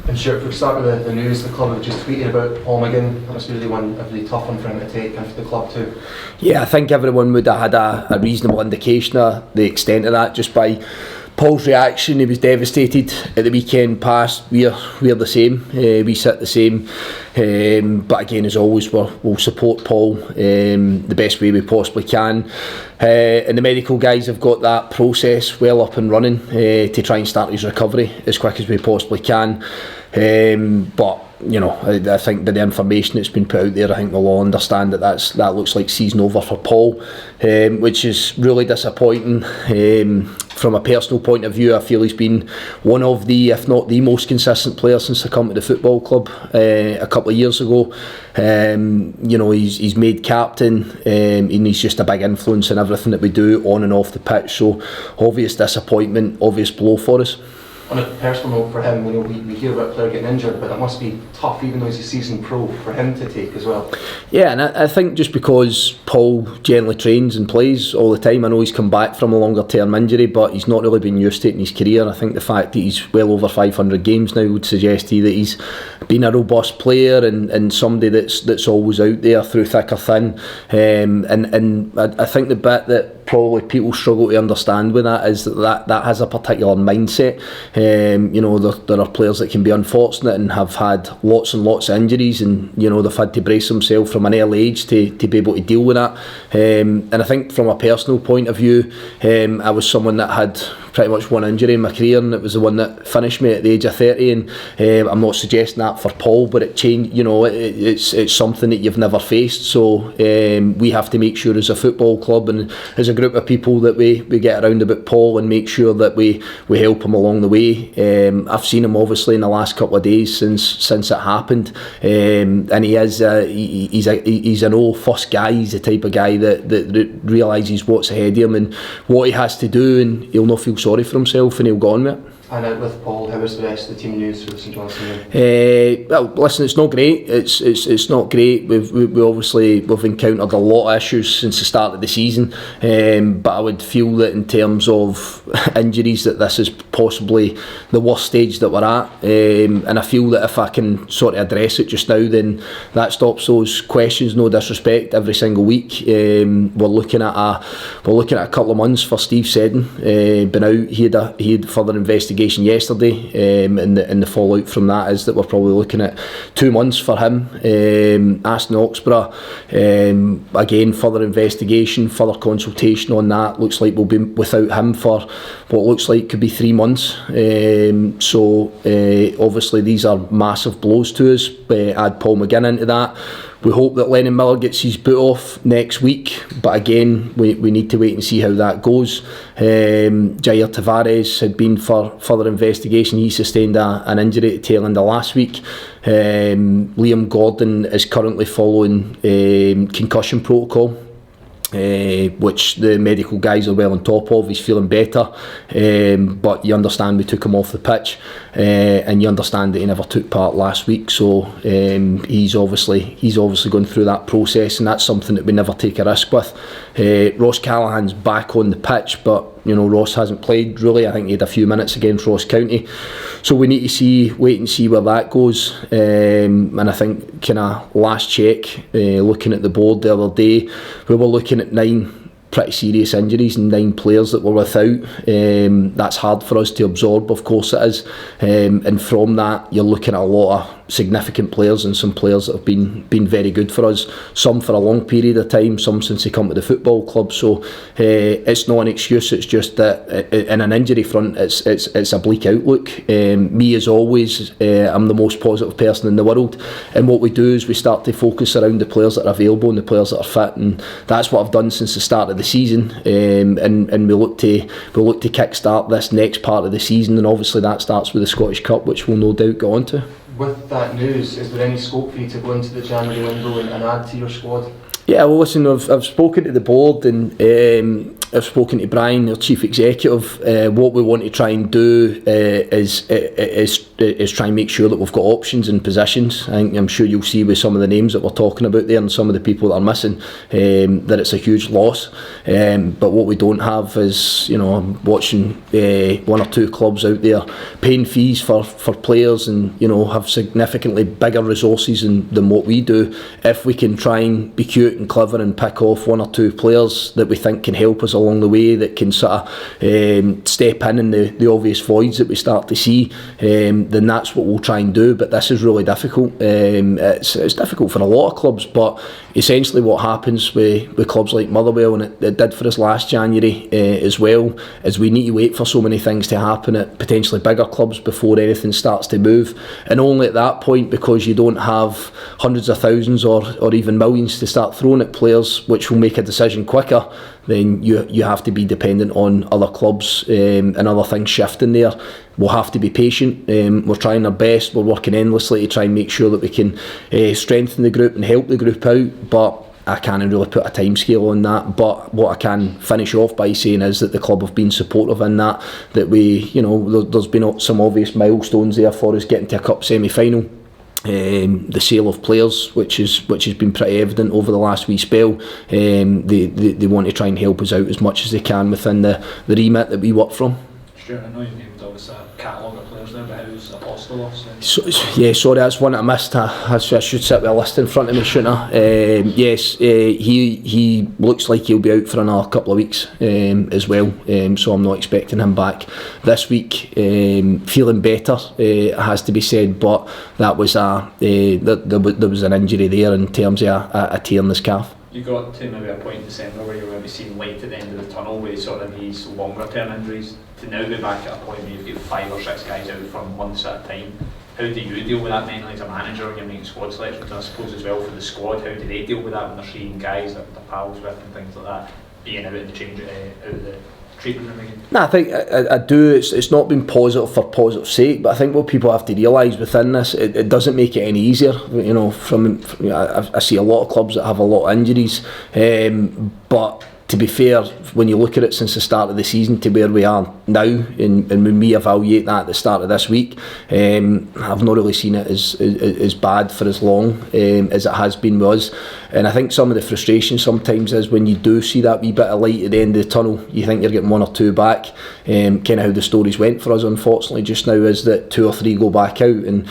And sure, if we start with the news, the club have just tweeted about Paul McGinn. That must be a really tough one for him to take, and for the club too. Yeah, I think everyone would have had a reasonable indication of the extent of that just by Paul's reaction. He was devastated at the weekend past. We're the same. We sit the same. But again, as always, we'll support Paul the best way we possibly can. And the medical guys have got that process well up and running to try and start his recovery as quick as we possibly can. But you know, I think by the information that's been put out there, I think we'll all understand that looks like season over for Paul, which is really disappointing. From a personal point of view, I feel he's been one of the, if not the most consistent player since I come to the football club a couple of years ago. You know, he's made captain, and he's just a big influence in everything that we do on and off the pitch. So obvious disappointment, obvious blow for us. On a personal note for him, you know, we hear about a player getting injured, but it must be tough, even though he's a seasoned pro, for him to take as well. Yeah, and I think just because Paul generally trains and plays all the time, I know he's come back from a longer term injury, but he's not really been used to it in his career. I think the fact that he's well over 500 games now would suggest to you that he's been a robust player and somebody that's always out there through thick or thin. And I think the bit that probably people struggle to understand with that is that has a particular mindset. You know, there are players that can be unfortunate and have had lots and lots of injuries, and you know, they've had to brace themselves from an early age to be able to deal with that. And I think from a personal point of view, I was someone that had pretty much one injury in my career, and it was the one that finished me at the age of 30. And I'm not suggesting that for Paul, but it changed. You know, it's something that you've never faced. So we have to make sure as a football club and as a group of people that we get around about Paul and make sure that we help him along the way. I've seen him obviously in the last couple of days since it happened, and he's an old fuss guy. He's the type of guy that realises what's ahead of him and what he has to do, and he'll not feel sorry for himself and he'll go on with it. And with Paul, how was the rest of the team news for the St Johnstone? Well, listen, it's not great. It's not great. We've encountered a lot of issues since the start of the season, but I would feel that in terms of injuries, that this is possibly the worst stage that we're at. And I feel that if I can sort of address it just now, then that stops those questions. No disrespect, every single week. We're looking at a couple of months for Steve Seddon. Been out. He had further investigation yesterday, and the fallout from that is that we're probably looking at 2 months for him. Aston Oxborough, again, further investigation, further consultation on that. Looks like we'll be without him for what looks like could be 3 months. So obviously these are massive blows to us. Add Paul McGinn into that. We hope that Lennon Miller gets his boot off next week, but again, we need to wait and see how that goes. Jair Tavares had been for further investigation. He sustained an injury at the tail end of last week. Liam Gordon is currently following concussion protocol, which the medical guys are well on top of. He's feeling better, but you understand we took him off the pitch, and you understand that he never took part last week. So he's obviously going through that process, and that's something that we never take a risk with. Ross Callaghan's back on the pitch, but you know, Ross hasn't played really. I think he had a few minutes against Ross County, so we need to wait and see where that goes. And I think, kind of last check, looking at the board the other day, we were looking at 9 pretty serious injuries and 9 players that were without. That's hard for us to absorb, of course it is, and from that you're looking at a lot of significant players and some players that have been very good for us, some for a long period of time, some since they come to the football club. So it's not an excuse, it's just that in an injury front it's a bleak outlook. Me, as always, I'm the most positive person in the world, and what we do is we start to focus around the players that are available and the players that are fit, and that's what I've done since the start of the season. And we look to kick-start this next part of the season, and obviously that starts with the Scottish Cup, which we'll no doubt go on to. With that news, is there any scope for you to go into the January window and add to your squad? Yeah, well, listen, I've spoken to the board, and I've spoken to Brian, our chief executive. What we want to try and do is try and make sure that we've got options and positions. I'm sure you'll see with some of the names that we're talking about there and some of the people that are missing, that it's a huge loss. But what we don't have is, I'm watching one or two clubs out there paying fees for players and, have significantly bigger resources than what we do. If we can try and be cute and clever and pick off one or two players that we think can help us along the way, that can sort of step in the obvious voids that we start to see, then that's what we'll try and do. But this is really difficult. It's difficult for a lot of clubs, but essentially what happens with clubs like Motherwell, and it did for us last January as well, is we need to wait for so many things to happen at potentially bigger clubs before anything starts to move. And only at that point, because you don't have hundreds of thousands or even millions to start throwing at players, which will make a decision quicker, then you have to be dependent on other clubs and other things shifting there. We'll have to be patient. We're trying our best. We're working endlessly to try and make sure that we can strengthen the group and help the group out, but I can't really put a timescale on that. But what I can finish off by saying is that the club have been supportive in that we, there's been some obvious milestones there for us getting to a cup semi-final. The sale of players, which has been pretty evident over the last wee spell. They want to try and help us out as much as they can within the remit that we work from. Stuart, I know you've named obviously a catalogue of players there, but how's Apostolos? Sorry, that's one I missed. I should sit with a list in front of me, shouldn't I? Yes, he looks like he'll be out for another couple of weeks as well, so I'm not expecting him back this week. Feeling better, it has to be said, but that was there was an injury there in terms of a tear in his calf. You got to maybe a point in December where you were going to be seeing light at the end of the tunnel with sort of these longer term injuries, to now be back at a point where you've got 5 or 6 guys out for months at a time. How do you deal with that mentally as a manager when you're making squad selections? And I suppose as well for the squad, how do they deal with that when they're seeing guys that they're pals with and things like that being out of the change, out of the treatment room again? No, I think I do. It's not been positive for positive sake, but I think what people have to realise within this, it doesn't make it any easier. I see a lot of clubs that have a lot of injuries, but to be fair, when you look at it since the start of the season to where we are now, and when we evaluate that at the start of this week, I've not really seen it as bad for as long as it has been with us. And I think some of the frustration sometimes is when you do see that wee bit of light at the end of the tunnel, you think you're getting 1 or 2 back. Kind of how the stories went for us, unfortunately, just now is that 2 or 3 go back out, and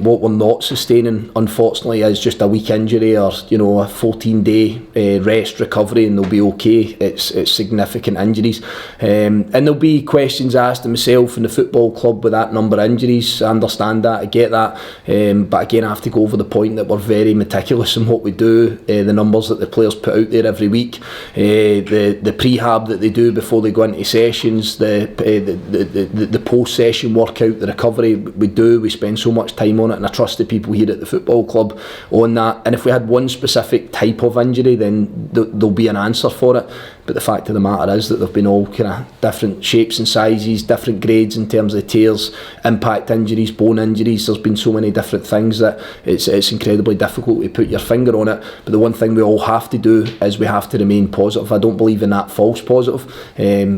what we're not sustaining, unfortunately, is just a week injury or a 14-day rest recovery, and they'll be okay. It's significant injuries, and there'll be questions asked of myself and the football club with that number of injuries. I understand that, I get that, but again, I have to go over the point that we're very meticulous in what we do. The numbers that the players put out there every week, the prehab that they do before they go into sessions, the post-session workout, the recovery we spend so much time on it, and I trust the people here at the football club on that. And if we had one specific type of injury, then there'll be an answer for it. But the fact of the matter is that they've been all kind of different shapes and sizes, different grades in terms of tears, impact injuries, bone injuries. There's been so many different things that it's incredibly difficult to put your finger on it. But the one thing we all have to do is we have to remain positive. I don't believe in that false positive,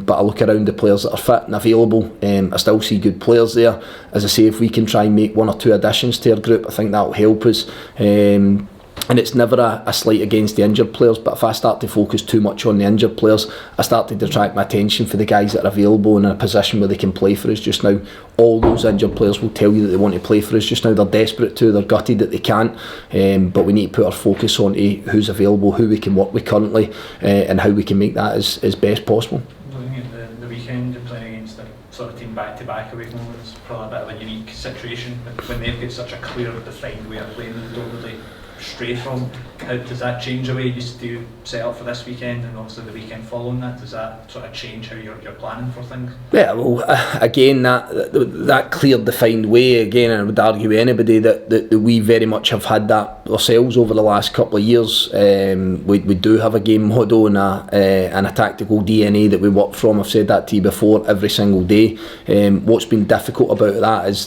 but I look around the players that are fit and available. I still see good players there. As I say, if we can try and make 1 or 2 additions to our group, I think that will help us. And it's never a slight against the injured players, but if I start to focus too much on the injured players, I start to detract my attention for the guys that are available and in a position where they can play for us just now. All those injured players will tell you that they want to play for us just now. They're desperate to, they're gutted that they can't, but we need to put our focus on who's available, who we can work with currently, and how we can make that as best possible. Looking at the weekend, you're playing against a sort of team back-to-back away from home. It's probably a bit of a unique situation, but when they've got such a clear defined way of playing, they don't really stray from. How does that change the way you used to set up for this weekend and obviously the weekend following that? Does that sort of change how you're planning for things? Yeah, well, again, that clear defined way, again, I would argue with anybody that we very much have had that ourselves over the last couple of years. We do have a game model and a tactical DNA that we work from. I've said that to you before, every single day. What's been difficult about that is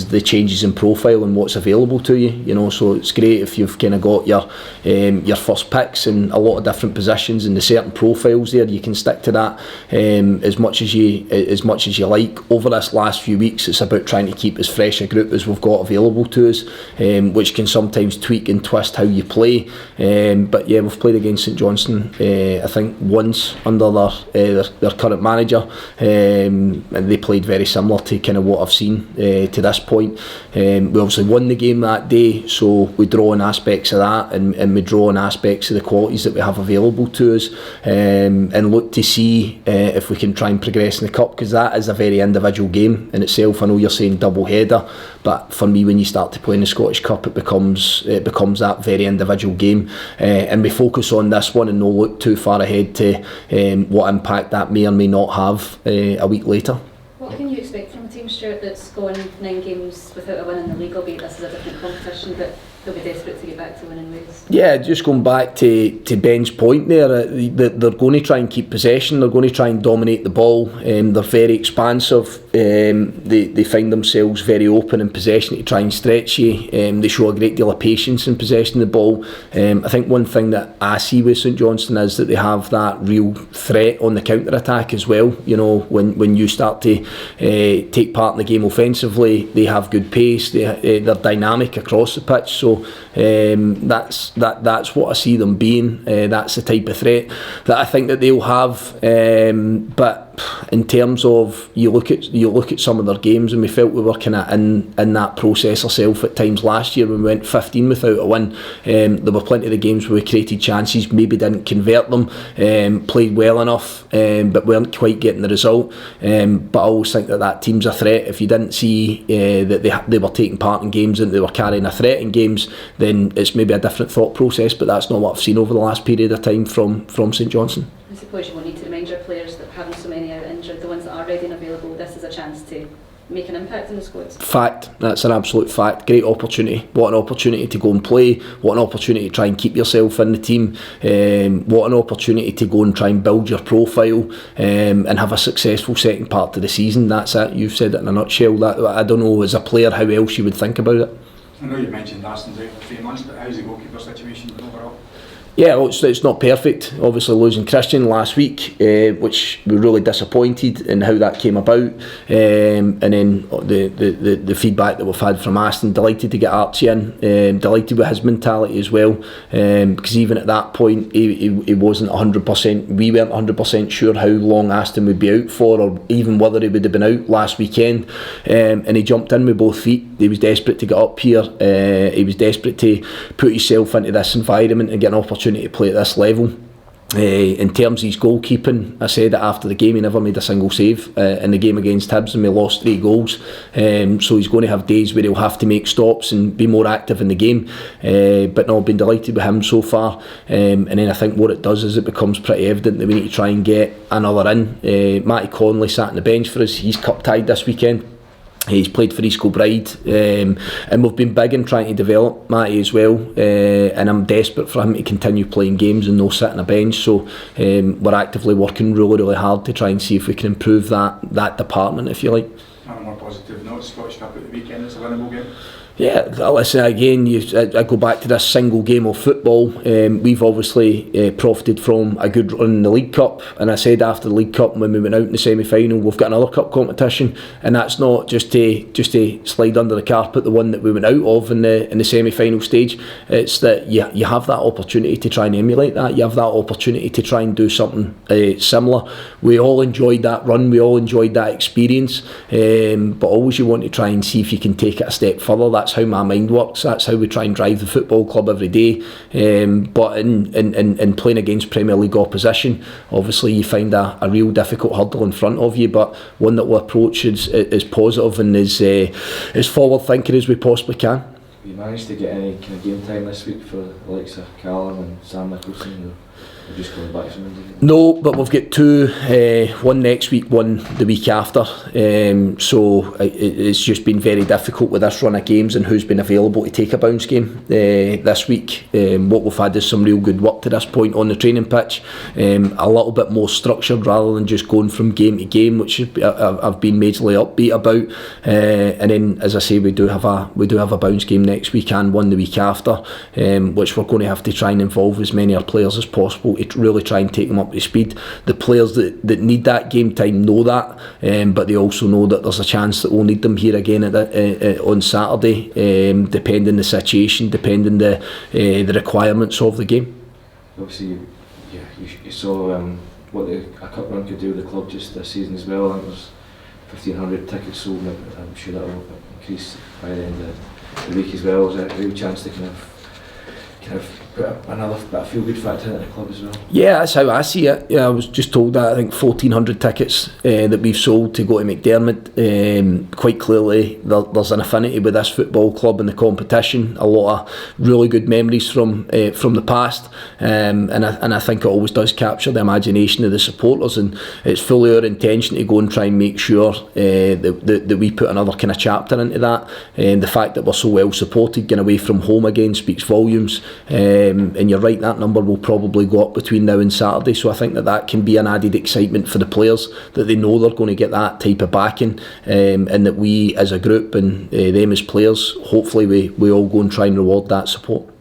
the changes in profile and what's available to you. So it's great if you've kind of got your first picks in a lot of different positions and the certain profiles there, you can stick to that as much as you like. Over this last few weeks, it's about trying to keep as fresh a group as we've got available to us, which can sometimes tweak and twist how you play. But yeah, we've played against St Johnstone, I think once under their current manager, and they played very similar to kind of what I've seen to this point. We obviously won the game that day, so we draw on aspects of that, and we draw on aspects of the qualities that we have available to us, and look to see if we can try and progress in the cup, because that is a very individual game in itself. I know you're saying double header, but for me, when you start to play in the Scottish Cup, it becomes that very individual game, and we focus on this one and not look too far ahead to what impact that may or may not have a week later. What can you expect from a team, Stuart, that's gone 9 games without a win in the league, albeit this is a different competition, but they'll be desperate to get back to winning ways? Yeah, just going back to Ben's point there, they're going to try and keep possession, they're going to try and dominate the ball, they're very expansive, they find themselves very open in possession to try and stretch you, they show a great deal of patience in possessing the ball. I think one thing that I see with St Johnstone is that they have that real threat on the counter-attack as well. You know, when you start to take part in the game offensively, they have good pace, they're dynamic across the pitch, so that's what I see them being. That's the type of threat that I think that they'll have, but in terms of you look at some of their games, and we felt we were kind of in that process ourselves at times last year when we went 15 without a win. There were plenty of the games where we created chances, maybe didn't convert them, played well enough, but weren't quite getting the result. But I always think that team's a threat. If you didn't see that they were taking part in games and they were carrying a threat in games, then it's maybe a different thought process, but that's not what I've seen over the last period of time from St Johnstone. I suppose you will need to remind your players that having so many out injured, the ones that are ready and available, this is a chance to make an impact in the squads. Fact, that's an absolute fact. Great opportunity. What an opportunity to go and play. What an opportunity to try and keep yourself in the team. What an opportunity to go and try and build your profile, and have a successful second part to the season. That's it. You've said it in a nutshell. That, I don't know as a player how else you would think about it. I know you mentioned Aston's out for 3 months, but how's the goalkeeper situation overall? Yeah, well, it's not perfect. Obviously losing Christian last week, which we were really disappointed in how that came about, and then the feedback that we've had from Aston. Delighted to get Archie in, delighted with his mentality as well, because even at that point he wasn't 100%, we weren't 100% sure how long Aston would be out for, or even whether he would have been out last weekend, and he jumped in with both feet. He was desperate to get up here, he was desperate to put himself into this environment and get an opportunity to play at this level. In terms of his goalkeeping, I said that after the game he never made a single save in the game against Hibs, and we lost 3 goals, so he's going to have days where he'll have to make stops and be more active in the game, but no, I've been delighted with him so far, and then I think what it does is it becomes pretty evident that we need to try and get another in. Matty Conley sat on the bench for us. He's cup tied this weekend. He's played for East Kilbride, and we've been big in trying to develop Matty as well, and I'm desperate for him to continue playing games and not sit on a bench, so we're actively working really hard to try and see if we can improve that department, if you like. On a more positive note, Scottish Cup at the weekend, it's a winnable game. Yeah, listen, again, I go back to this single game of football. We've obviously profited from a good run in the League Cup, and I said after the League Cup when we went out in the semi-final, we've got another cup competition, and that's not just to slide under the carpet the one that we went out of in the semi-final stage. It's that you have that opportunity to try and emulate that. You have that opportunity to try and do something similar. We all enjoyed that run, we all enjoyed that experience, but always you want to try and see if you can take it a step further. That's how my mind works. That's how we try and drive the football club every day. But in playing against Premier League opposition, obviously you find a real difficult hurdle in front of you, but one that we'll approach is positive and as forward thinking as we possibly can. Have you managed to get any kind of game time this week for the likes of Callum and Sam Nicholson? We're just going back to some injury? No, but we've got two, one next week, one the week after. So it's just been very difficult with this run of games and who's been available to take a bounce game this week. What we've had is some real good work to this point on the training pitch, a little bit more structured rather than just going from game to game, which I've been majorly upbeat about. And then, as I say, we do have a bounce game next week and one the week after, which we're going to have to try and involve as many of our players as possible to really try and take them up to speed. The players that need that game time know that, but they also know that there's a chance that we'll need them here again on Saturday, depending the situation, depending the requirements of the game. Obviously, you saw what a cup run could do with the club just this season as well. I think there's 1,500 tickets sold, and I'm sure that will increase by the end of the week as well. There's a real chance to kind of put another bit of feel-good factor in the club as well. Yeah, that's how I see it. I was just told that I think 1,400 tickets that we've sold to go to McDermott. Quite clearly there's an affinity with this football club and the competition. A lot of really good memories from the past, and I think it always does capture the imagination of the supporters, and it's fully our intention to go and try and make sure that we put another kind of chapter into that. The fact that we're so well supported, getting away from home again, speaks volumes. And you're right, that number will probably go up between now and Saturday, so I think that can be an added excitement for the players, that they know they're going to get that type of backing, and that we as a group and them as players, hopefully we all go and try and reward that support.